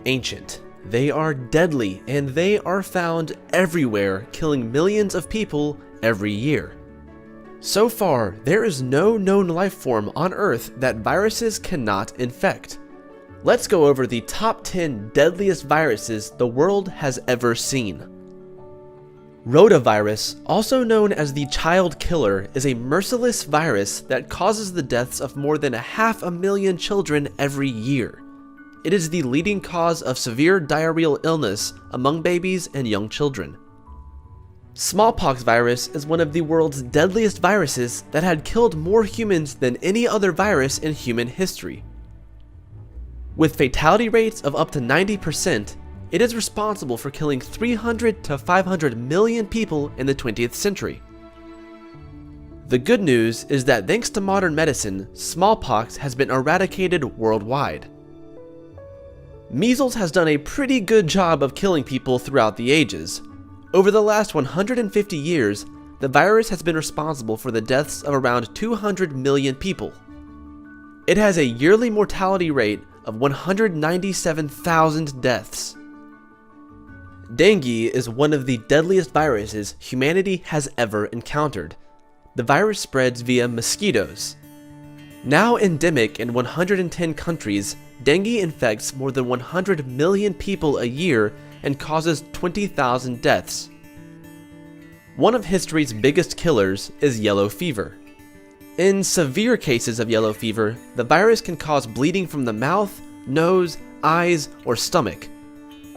ancient, they are deadly, and they are found everywhere, killing millions of people every year. So far, there is no known life form on Earth that viruses cannot infect. Let's go over the top 10 deadliest viruses the world has ever seen. Rotavirus, also known as the child killer, is a merciless virus that causes the deaths of more than 500,000 children every year. It is the leading cause of severe diarrheal illness among babies and young children. Smallpox virus is one of the world's deadliest viruses that had killed more humans than any other virus in human history. With fatality rates of up to 90%, it is responsible for killing 300 to 500 million people in the 20th century. The good news is that thanks to modern medicine, smallpox has been eradicated worldwide. Measles has done a pretty good job of killing people throughout the ages. Over the last 150 years, the virus has been responsible for the deaths of around 200 million people. It has a yearly mortality rate of 197,000 deaths. Dengue is one of the deadliest viruses humanity has ever encountered. The virus spreads via mosquitoes. Now endemic in 110 countries, dengue infects more than 100 million people a year and causes 20,000 deaths. One of history's biggest killers is yellow fever. In severe cases of yellow fever, the virus can cause bleeding from the mouth, nose, eyes, or stomach.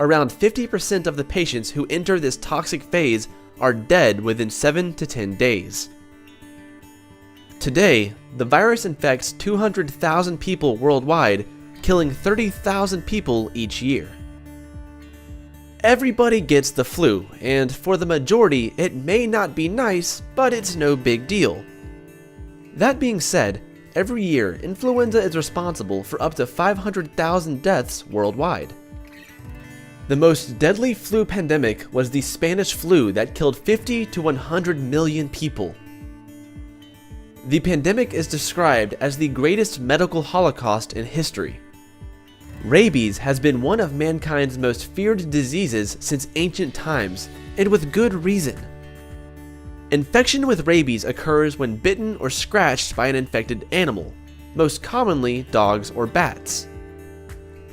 Around 50% of the patients who enter this toxic phase are dead within 7 to 10 days. Today, the virus infects 200,000 people worldwide, killing 30,000 people each year. Everybody gets the flu, and for the majority, it may not be nice, but it's no big deal. That being said, every year, influenza is responsible for up to 500,000 deaths worldwide. The most deadly flu pandemic was the Spanish flu that killed 50 to 100 million people. The pandemic is described as the greatest medical holocaust in history. Rabies has been one of mankind's most feared diseases since ancient times, and with good reason. Infection with rabies occurs when bitten or scratched by an infected animal, most commonly dogs or bats.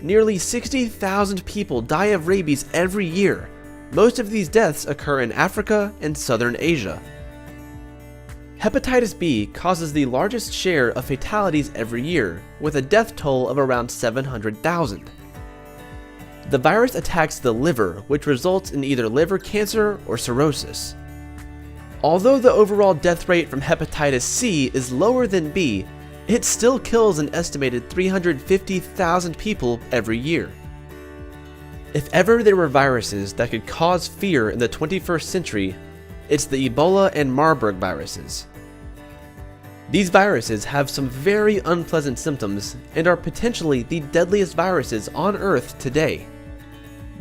Nearly 60,000 people die of rabies every year. Most of these deaths occur in Africa and Southern Asia. Hepatitis B causes the largest share of fatalities every year, with a death toll of around 700,000. The virus attacks the liver, which results in either liver cancer or cirrhosis. Although the overall death rate from hepatitis C is lower than B, it still kills an estimated 350,000 people every year. If ever there were viruses that could cause fear in the 21st century, it's the Ebola and Marburg viruses. These viruses have some very unpleasant symptoms and are potentially the deadliest viruses on Earth today.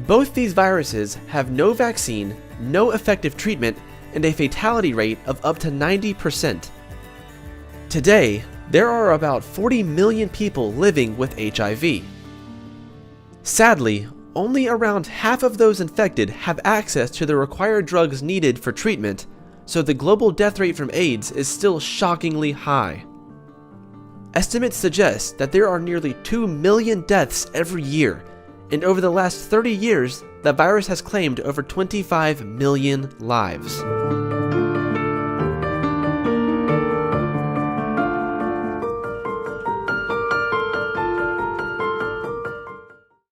Both these viruses have no vaccine, no effective treatment, and a fatality rate of up to 90%. Today, there are about 40 million people living with HIV. Sadly, only around half of those infected have access to the required drugs needed for treatment, so the global death rate from AIDS is still shockingly high. Estimates suggest that there are nearly 2 million deaths every year, and over the last 30 years, the virus has claimed over 25 million lives.